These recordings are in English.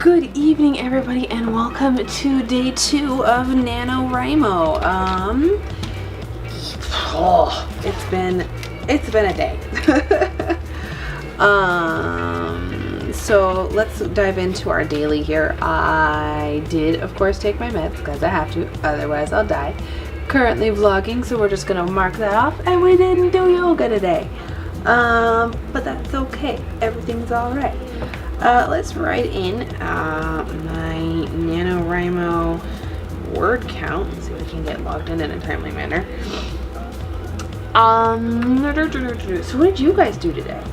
Good evening, everybody, and welcome to day 2 of NaNoWriMo. It's been a day. So let's dive into our daily here. I did, of course, take my meds because I have to, otherwise I'll die. Currently vlogging, so we're just gonna mark that off. And we didn't do yoga today, but that's okay. Everything's all right. Let's write in my NaNoWriMo word count. Let's see if we can get logged in a timely manner. So what did you guys do today?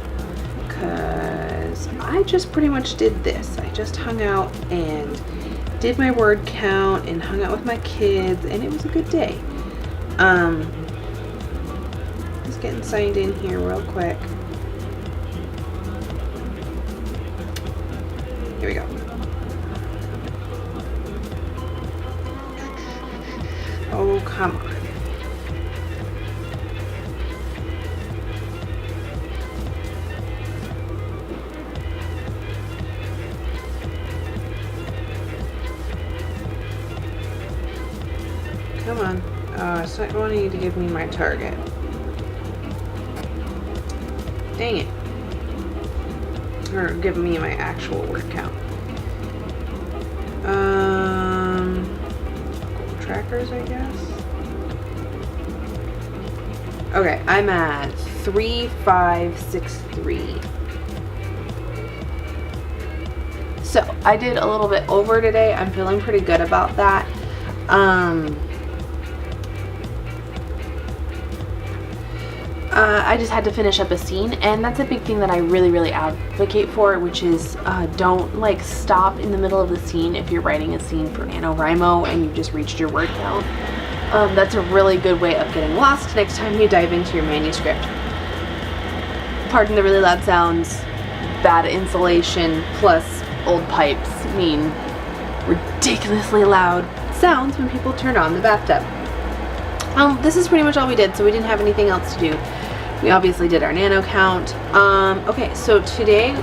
Because I just pretty much did this. I just hung out and did my word count and hung out with my kids, and it was a good day. Just getting signed in here real quick. Here we go. Oh, come on. Come on. It's not wanting to give me my target. Dang it. Or give me my actual word count. Goal trackers, I guess. Okay, I'm at 3563. So I did a little bit over today. I'm feeling pretty good about that. I just had to finish up a scene, and that's a big thing that I really advocate for, which is don't like stop in the middle of the scene if you're writing a scene for NaNoWriMo and you've just reached your word count. That's a really good way of getting lost next time you dive into your manuscript. Pardon the really loud sounds. Bad insulation plus old pipes mean ridiculously loud sounds when people turn on the bathtub. This is pretty much all we did, so we didn't have anything else to do. We obviously did our nano count. Okay, so today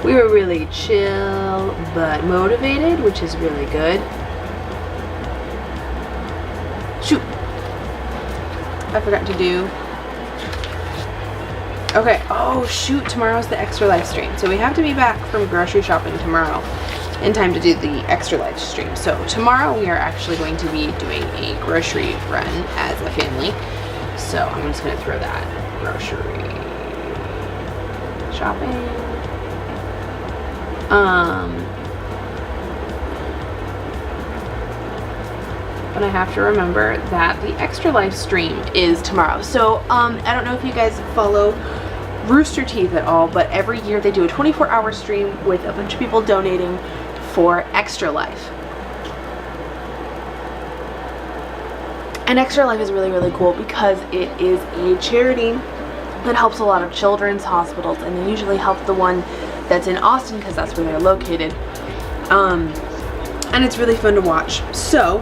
we were really chill but motivated, which is really good. Shoot! I forgot to do. Okay, oh shoot, tomorrow's the extra live stream. So we have to be back from grocery shopping tomorrow in time to do the extra live stream. So tomorrow we are actually going to be doing a grocery run as a family. So I'm just going to throw that grocery shopping. But I have to remember that the extra live stream is tomorrow. So I don't know if you guys follow Rooster Teeth at all, but every year they do a 24-hour stream with a bunch of people donating for Extra Life. And Extra Life is really cool because it is a charity that helps a lot of children's hospitals, and they usually help the one that's in Austin because that's where they're located. And it's really fun to watch. So,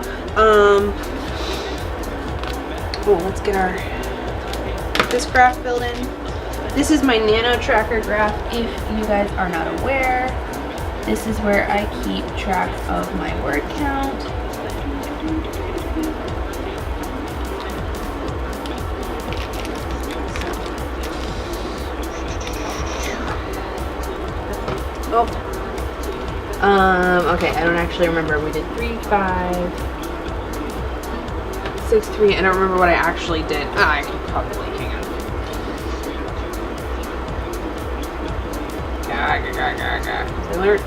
let's get this graph filled in. This is my Nano Tracker graph. If you guys are not aware, this is where I keep track of my word count. Okay, I don't actually remember. We did 3, 5, 6, 3. I don't remember what I actually did. I can probably hang on.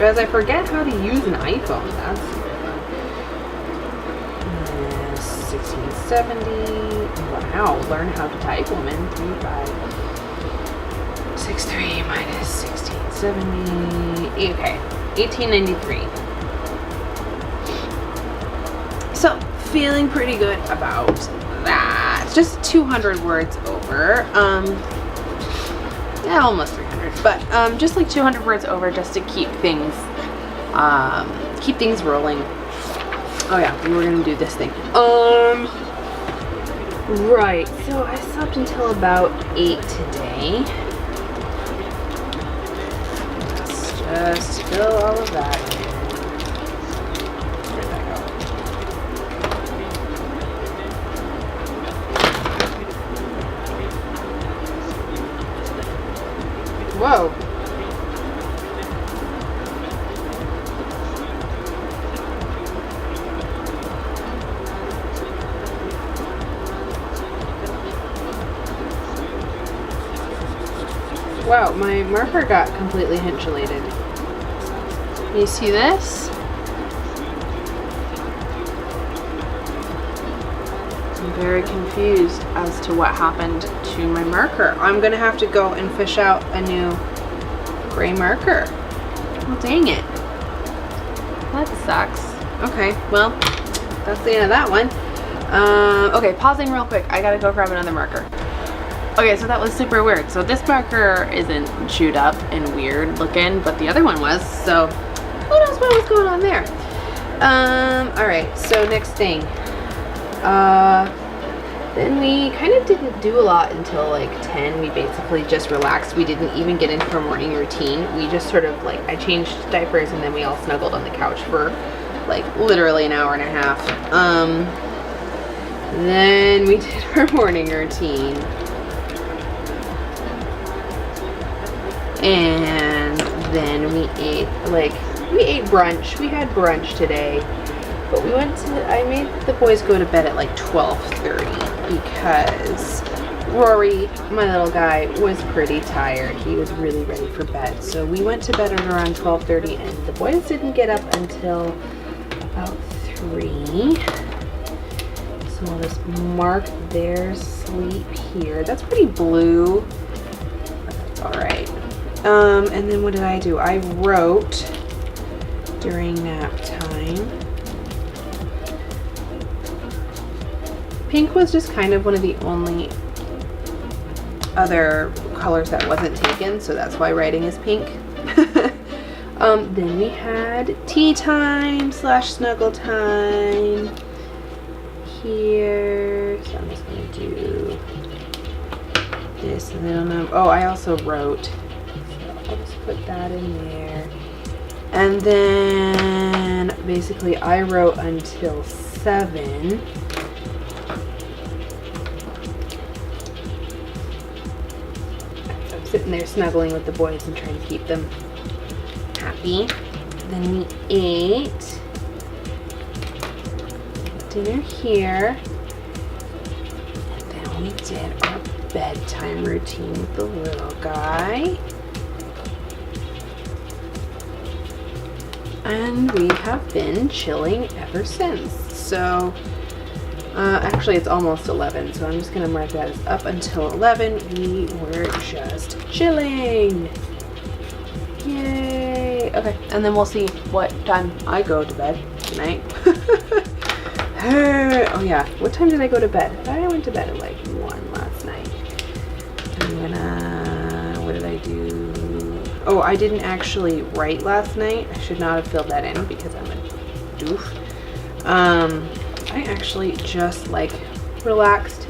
As I forget how to use an iPhone. That's super fun. 1670. Wow, learn how to type, woman. 3, 5, 6, 3 minus 1670. Okay, 1893. So, feeling pretty good about that. Just 200 words over. Yeah, almost 300, but just like 200 words over, just to keep things rolling. Oh yeah, we were gonna do this thing. Right. So I slept until about 8 today. Let's just fill all of that in. Whoa. Wow, my marker got completely insulated. You see this? I'm very confused as to what happened to my marker. I'm gonna have to go and fish out a new gray marker. Well, dang it. That sucks. Okay, well, that's the end of that one. Okay, pausing real quick. I gotta go grab another marker. Okay, so that was super weird. So this marker isn't chewed up and weird looking, but the other one was, so who knows what was going on there. Alright, so next thing. Then we kind of didn't do a lot until like 10. We basically just relaxed. We didn't even get into our morning routine. We just sort of like, I changed diapers and then we all snuggled on the couch for like literally an hour and a half. Then we did our morning routine. And then we ate brunch. We had brunch today. But we went to, I made the boys go to bed at like 12:30 because Rory, my little guy, was pretty tired. He was really ready for bed. So we went to bed at around 12:30 and the boys didn't get up until about 3. So I'll just mark their sleep here. That's pretty blue, but that's all right. And then what did I do? I wrote during nap time. Pink was just kind of one of the only other colors that wasn't taken, so that's why writing is pink. Then we had tea time / snuggle time here. So I'm just gonna do this little number. Oh, I also wrote. I'll just put that in there. And then basically I wrote until 7. I'm sitting there snuggling with the boys and trying to keep them happy. Then we ate dinner here. And then we did our bedtime routine with the little guy. And we have been chilling ever since. So, actually it's almost 11, so I'm just gonna mark that as up until 11, we were just chilling. Yay! Okay, and then we'll see what time I go to bed tonight. Oh yeah, what time did I go to bed? I thought I went to bed at like 1 last night. I'm gonna, what did I do? Oh, I didn't actually write last night. I should not have filled that in because I'm a doof. I actually just like relaxed,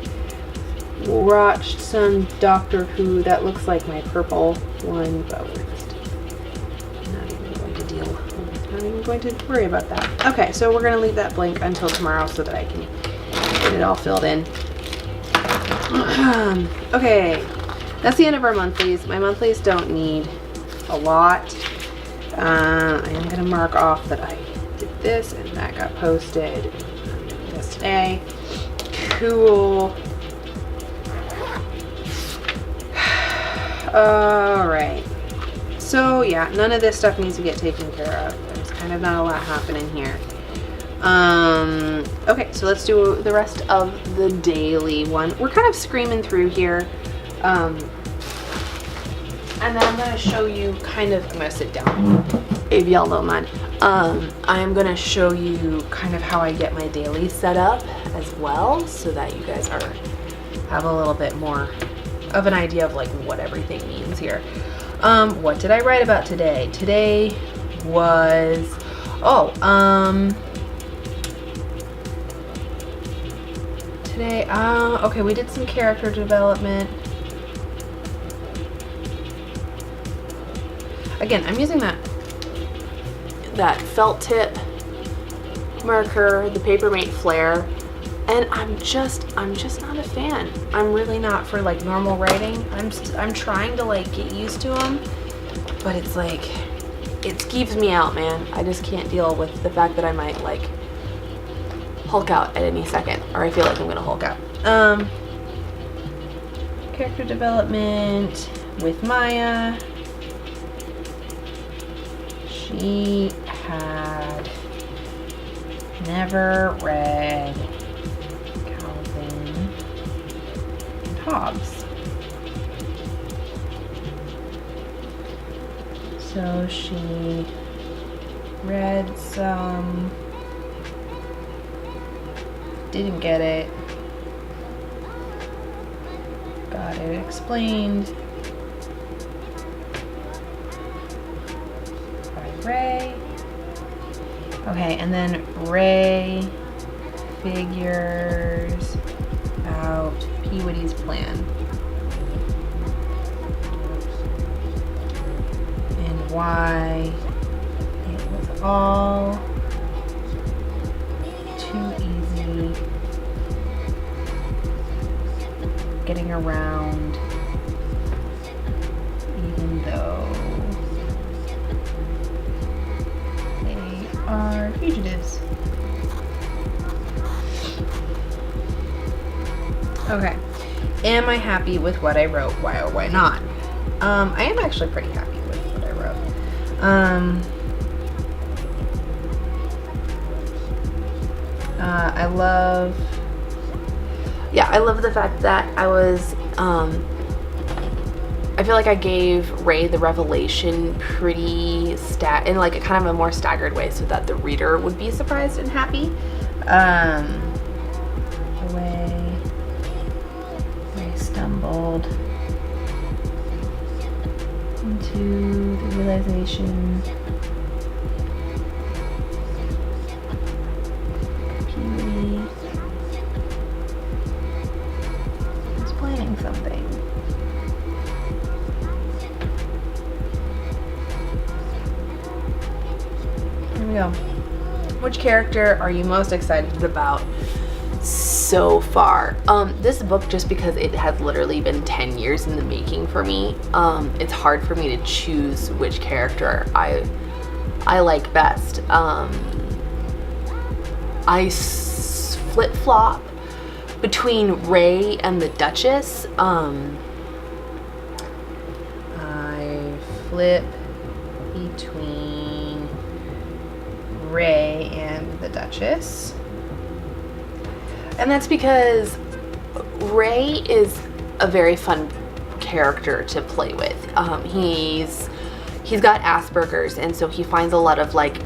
watched some Doctor Who. That looks like my purple one, but we're just not even going to deal. We're not even going to worry about that. Okay, so we're gonna leave that blank until tomorrow so that I can get it all filled in. Okay, that's the end of our monthlies. My monthlies don't need a lot. I am gonna mark off that I did this and that got posted. This today. Cool. Alright. So yeah, none of this stuff needs to get taken care of. There's kind of not a lot happening here. Okay, so let's do the rest of the daily one. We're kind of screaming through here. And then I'm going to show you kind of, I'm going to sit down, if y'all don't mind. I'm going to show you kind of how I get my daily set up as well, so that you guys have a little bit more of an idea of like what everything means here. What did I write about today? Today was, okay, we did some character development. Again, I'm using that felt tip marker, the Papermate Flair. And I'm just not a fan. I'm really not for like normal writing. I'm trying to like get used to them, but it's like, it skeeves me out, man. I just can't deal with the fact that I might like Hulk out at any second, or I feel like I'm gonna Hulk out. Character development with Maya. She had never read Calvin and Hobbes. So she read some, didn't get it, got it explained by Ray. Okay, and then Ray figures out Peawady's plan. And why it was all too easy getting around, even though they are fugitives. Okay. Am I happy with what I wrote? Why or why not? I am actually pretty happy with what I wrote. I love the fact that I was, I feel like I gave Ray the revelation pretty in like a kind of a more staggered way so that the reader would be surprised and happy. The way Ray stumbled into the realization Peewee was planning something. Here we go. Which character are you most excited about so far? This book, just because it has literally been 10 years in the making for me, it's hard for me to choose which character I like best. I flip-flop between Ray and the Duchess. I flip between Ray and the Duchess. And that's because Ray is a very fun character to play with. He's got Asperger's, and so he finds a lot of like,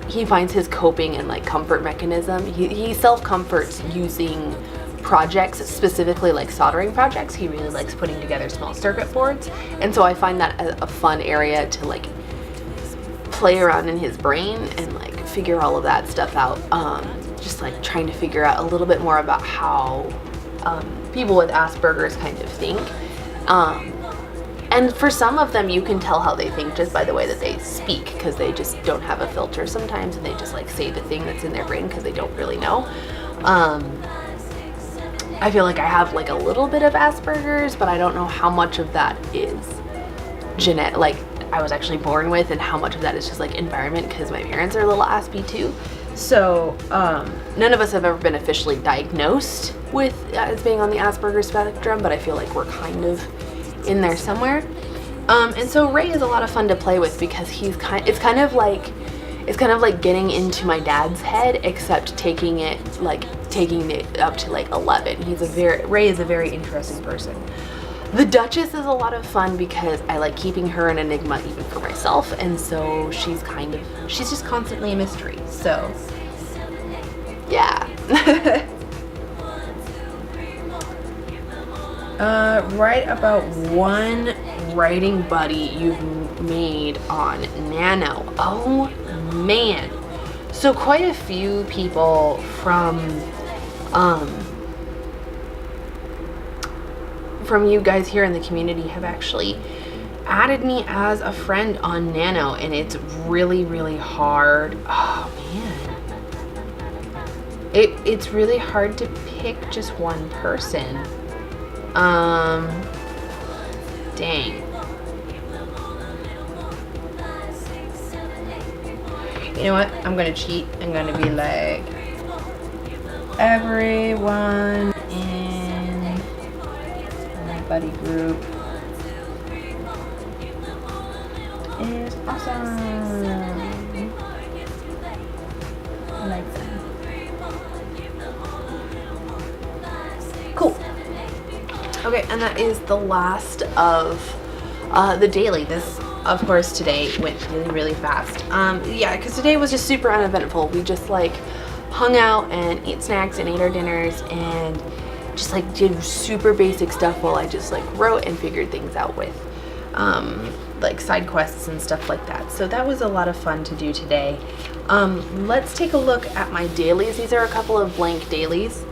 he finds his coping and like comfort mechanism. He self-comforts using projects, specifically like soldering projects. He really likes putting together small circuit boards, and so I find that a fun area to like play around in his brain and like figure all of that stuff out. Just like trying to figure out a little bit more about how people with Asperger's kind of think. And for some of them, you can tell how they think just by the way that they speak, because they just don't have a filter sometimes, and they just like say the thing that's in their brain because they don't really know. I feel like I have like a little bit of Asperger's, but I don't know how much of that is genetic, like I was actually born with, and how much of that is just like environment, because my parents are a little Aspie too. So none of us have ever been officially diagnosed with as being on the Asperger's spectrum, but I feel like we're kind of in there somewhere. And so Ray is a lot of fun to play with, because it's kind of like getting into my dad's head, except taking it up to like 11. Ray is a very interesting person. The Duchess is a lot of fun because I like keeping her an enigma even for myself, and so she's just constantly a mystery. So yeah. Write about one writing buddy you've made on Nano. Oh man. So quite a few people from you guys here in the community have actually added me as a friend on Nano, and it's really, really hard. Oh man. It's really hard to pick just one person. Dang. You know what? I'm gonna cheat. I'm gonna be like, everyone in my buddy group is awesome. I like them. Cool. Okay, and that is the last of the daily. This, of course, today went really, really fast. Yeah, because today was just super uneventful. We just like hung out and ate snacks and ate our dinners and just like did super basic stuff while I just like wrote and figured things out with like side quests and stuff like that. So that was a lot of fun to do today. Let's take a look at my dailies. These are a couple of blank dailies.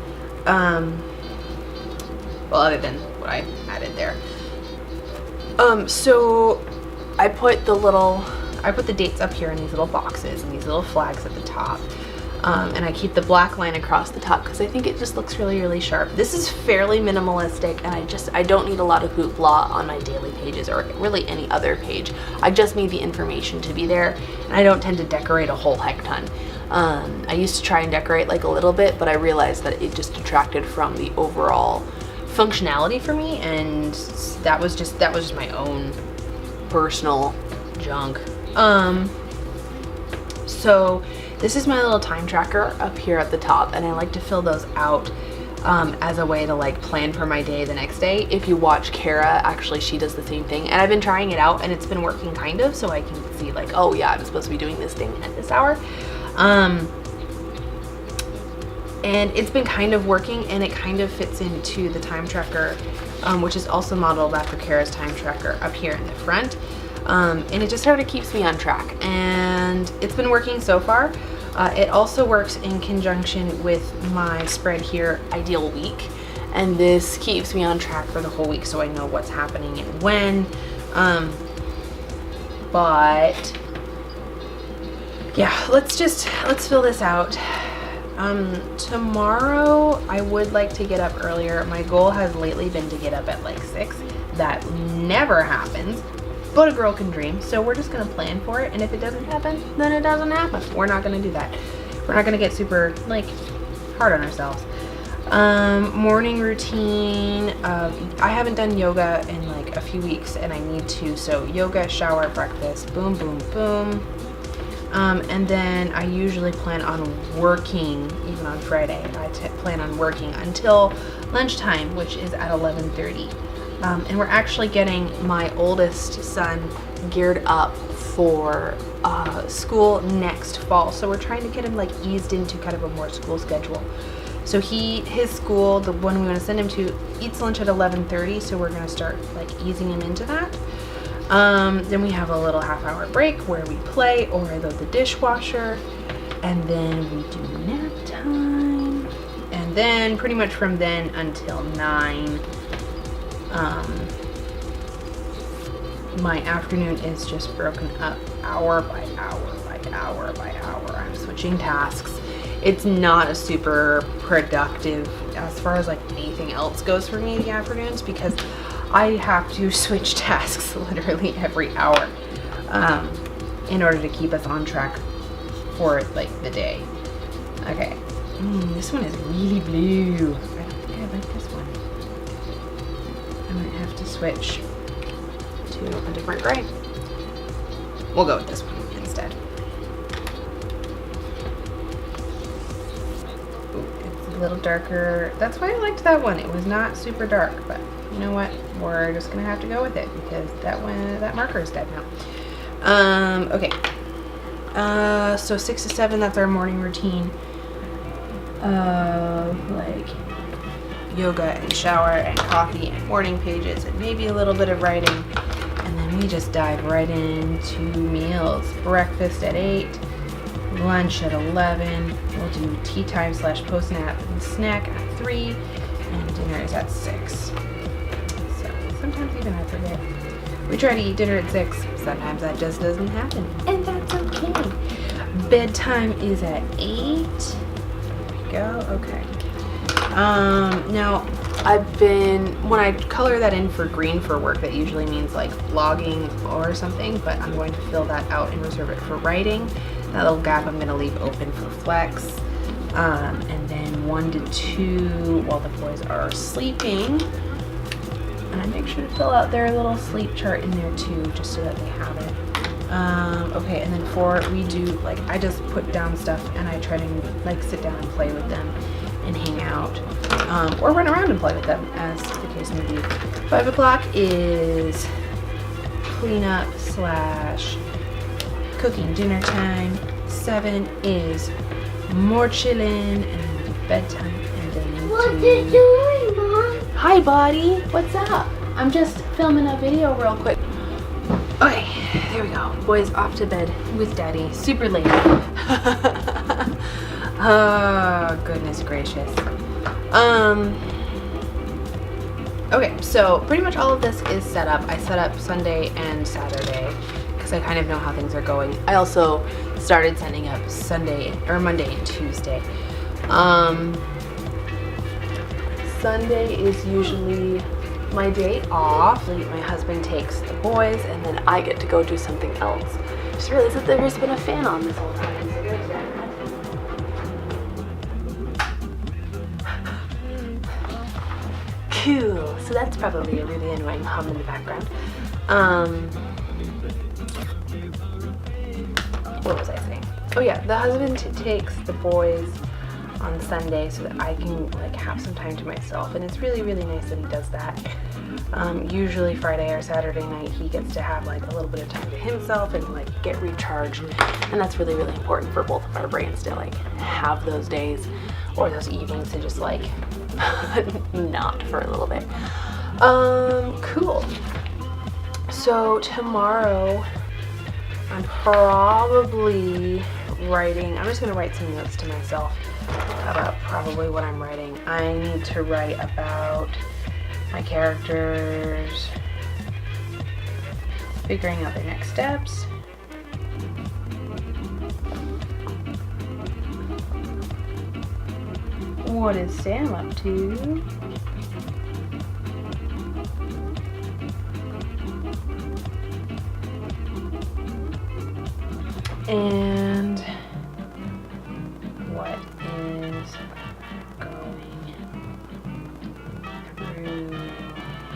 Well, other than what I added there. So I put the dates up here in these little boxes and these little flags at the top. And I keep the black line across the top because I think it just looks really, really sharp. This is fairly minimalistic, and I don't need a lot of hoopla on my daily pages or really any other page. I just need the information to be there, and I don't tend to decorate a whole heck ton. I used to try and decorate like a little bit, but I realized that it just detracted from the overall functionality for me, and that was just my own personal junk. So this is my little time tracker up here at the top, and I like to fill those out as a way to like plan for my day the next day. If you watch Kara, actually she does the same thing, and I've been trying it out and it's been working kind of, so I can see like, oh yeah, I'm supposed to be doing this thing at this hour. And it's been kind of working, and it kind of fits into the time tracker, which is also modeled after Kara's time tracker up here in the front. And it just sort of keeps me on track, and it's been working so far. It also works in conjunction with my spread here, Ideal Week, and this keeps me on track for the whole week so I know what's happening and when. But yeah, let's fill this out. Tomorrow I would like to get up earlier. My goal has lately been to get up at like 6. That never happens, but a girl can dream. So we're just gonna plan for it, and if it doesn't happen, then it doesn't happen. We're not gonna do that. We're not gonna get super like hard on ourselves. Morning routine. I haven't done yoga in like a few weeks, and I need to. So yoga, shower, breakfast, boom, boom, boom. And then I usually plan on working, even on Friday. I plan on working until lunchtime, which is at 11:30. And we're actually getting my oldest son geared up for school next fall. So we're trying to get him like eased into kind of a more school schedule. So his school, the one we want to send him to, eats lunch at 11:30. So we're going to start like easing him into that. Then we have a little half-hour break where we play or load the dishwasher, and then we do nap time, and then pretty much from then until 9, my afternoon is just broken up hour by hour by hour by hour. I'm switching tasks. It's not a super productive as far as like anything else goes for me the afternoons, because I have to switch tasks literally every hour in order to keep us on track for like the day. Okay, this one is really blue. I don't think I like this one. I might have to switch to a different gray. We'll go with this one instead. Ooh, it's a little darker. That's why I liked that one. It was not super dark, but you know what? We're just gonna have to go with it because that marker is dead now. Okay. So 6 to 7, that's our morning routine of like yoga and shower and coffee and morning pages and maybe a little bit of writing, and then we just dive right into meals. Breakfast at 8, lunch at 11. We'll do tea time / post nap and snack at 3, and dinner is at 6. Sometimes even I forget. We try to eat dinner at 6. Sometimes that just doesn't happen, and that's okay. Bedtime is at 8. go. Okay. Now when I color that in for green for work, that usually means like vlogging or something, but I'm going to fill that out and reserve it for writing. That little gap I'm going to leave open for flex. And then 1 to 2 while the boys are sleeping. And I make sure to fill out their little sleep chart in there too, just so that they have it. Okay, and then 4, we do, like, I just put down stuff and I try to like sit down and play with them and hang out, or run around and play with them, as the case may be. 5 o'clock is cleanup / cooking dinner time. 7 is more chilling and bedtime, and then What are you doing, Mom? Hi, buddy. What's up? I'm just filming a video real quick. Okay, there we go. Boys off to bed with Daddy. Super late. Oh, goodness gracious. Okay, so pretty much all of this is set up. I set up Sunday and Saturday because I kind of know how things are going. I also started setting up Monday and Tuesday. Sunday is usually my day off. My husband takes the boys, and then I get to go do something else. Just realized that there's been a fan on this whole time. So there's that. Cool. So that's probably a really annoying hum in the background. What was I saying? Oh yeah, the husband takes the boys on Sunday so that I can like have some time to myself, and it's really, really nice that he does that. Usually Friday or Saturday night he gets to have like a little bit of time to himself and like get recharged, and that's really, really important for both of our brains to like have those days or those evenings to just like not for a little bit. Cool. So tomorrow I'm probably writing, I'm just going to write some notes to myself about probably what I'm writing. I need to write about my characters, figuring out their next steps, what is Sam up to, and what is going through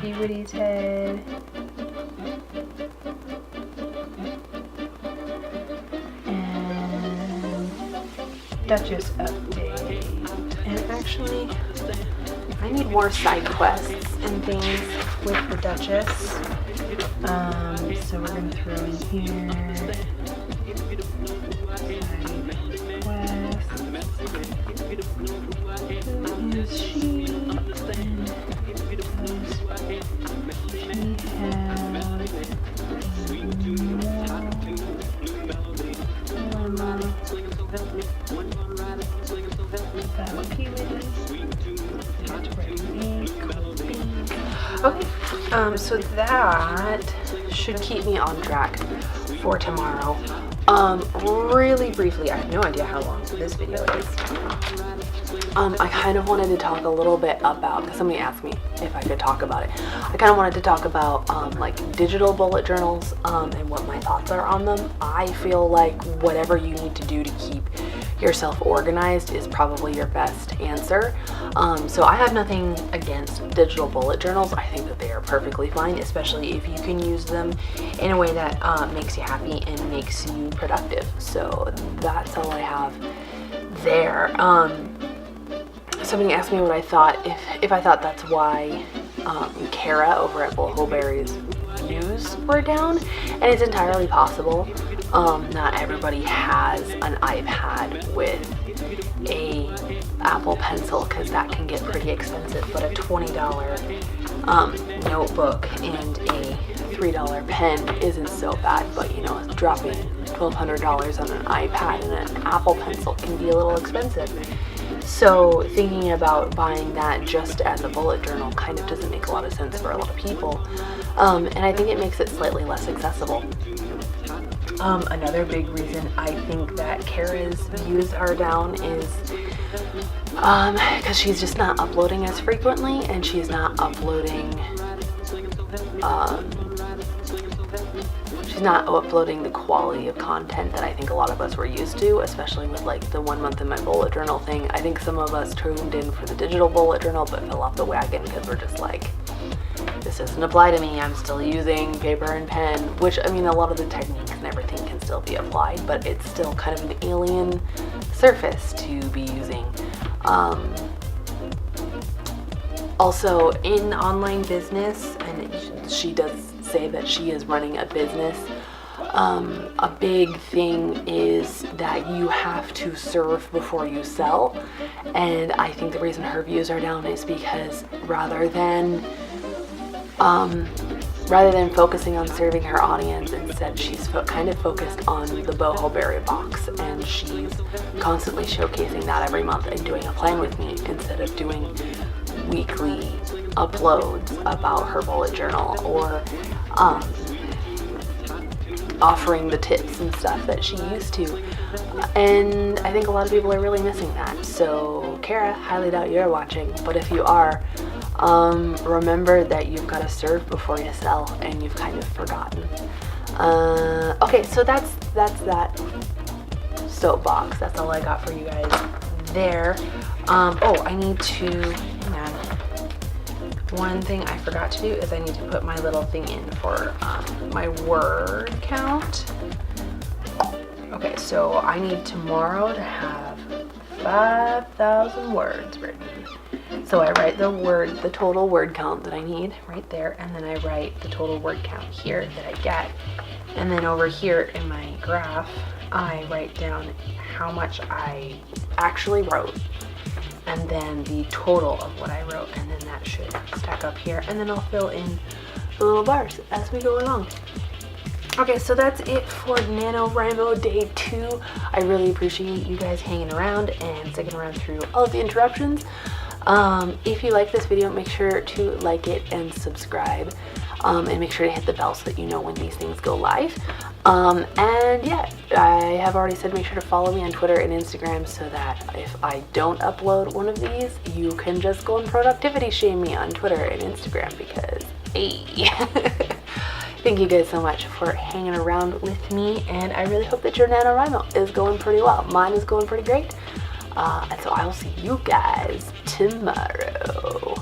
puberty's head, and Duchess update. And actually, I need more side quests and things with the Duchess. So we're gonna throw in here who is she? Okay, so that should keep me on track for tomorrow. Really briefly, I have no idea how long this video is. I kind of wanted to talk a little bit about, because somebody asked me if I could talk about it. I kind of wanted to talk about like digital bullet journals and what my thoughts are on them. I feel like whatever you need to do to keep yourself organized is probably your best answer. So I have nothing against digital bullet journals. I think that they are perfectly fine, especially if you can use them in a way that makes you happy and makes you productive. So that's all I have there. Somebody asked me what I thought, if I thought that's why Kara over at Bullberry's views were down, and it's entirely possible. Not everybody has an iPad with a Apple Pencil, because that can get pretty expensive, but a $20 notebook and a $3 pen isn't so bad. But you know, dropping $1,200 on an iPad and an Apple Pencil can be a little expensive. So thinking about buying that just as a bullet journal kind of doesn't make a lot of sense for a lot of people, and I think it makes it slightly less accessible. Another big reason I think that Kara's views are down is because she's just not uploading as frequently, and she's not uploading the quality of content that I think a lot of us were used to, especially with like the 1 month in my bullet journal thing. I think some of us tuned in for the digital bullet journal but fell off the wagon because we're just like, this doesn't apply to me. I'm still using paper and pen, which, I mean, a lot of the techniques and everything can still be applied, but it's still kind of an alien surface to be using. Also, in online business, and she does say that she is running a business, a big thing is that you have to serve before you sell, and I think the reason her views are down is because rather than focusing on serving her audience, instead she's kind of focused on the boho berry box, and she's constantly showcasing that every month and doing a plan with me instead of doing weekly uploads about her bullet journal, or offering the tips and stuff that she used to. And I think a lot of people are really missing that. So Kara, highly doubt you're watching, but if you are, remember that you've got to serve before you sell, and you've kind of forgotten. Okay, so that's that soapbox. That's all I got for you guys there. Oh, I need to, hang on. One thing I forgot to do is I need to put my little thing in for my word count. Okay, so I need tomorrow to have 5,000 words written. So I write the total word count that I need right there, and then I write the total word count here that I get. And then over here in my graph, I write down how much I actually wrote, and then the total of what I wrote, and then that should stack up here, and then I'll fill in the little bars as we go along. Okay, so that's it for NaNoWriMo Day 2. I really appreciate you guys hanging around and sticking around through all of the interruptions. If you like this video, make sure to like it and subscribe, and make sure to hit the bell so that you know when these things go live. And yeah, I have already said make sure to follow me on Twitter and Instagram so that if I don't upload one of these, you can just go and productivity shame me on Twitter and Instagram, because hey. Thank you guys so much for hanging around with me, and I really hope that your NaNoWriMo is going pretty well. Mine is going pretty great. And so I will see you guys tomorrow,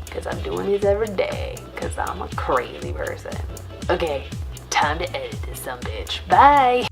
because I'm doing these every day, because I'm a crazy person. Okay, time to edit this sumbitch. Bye!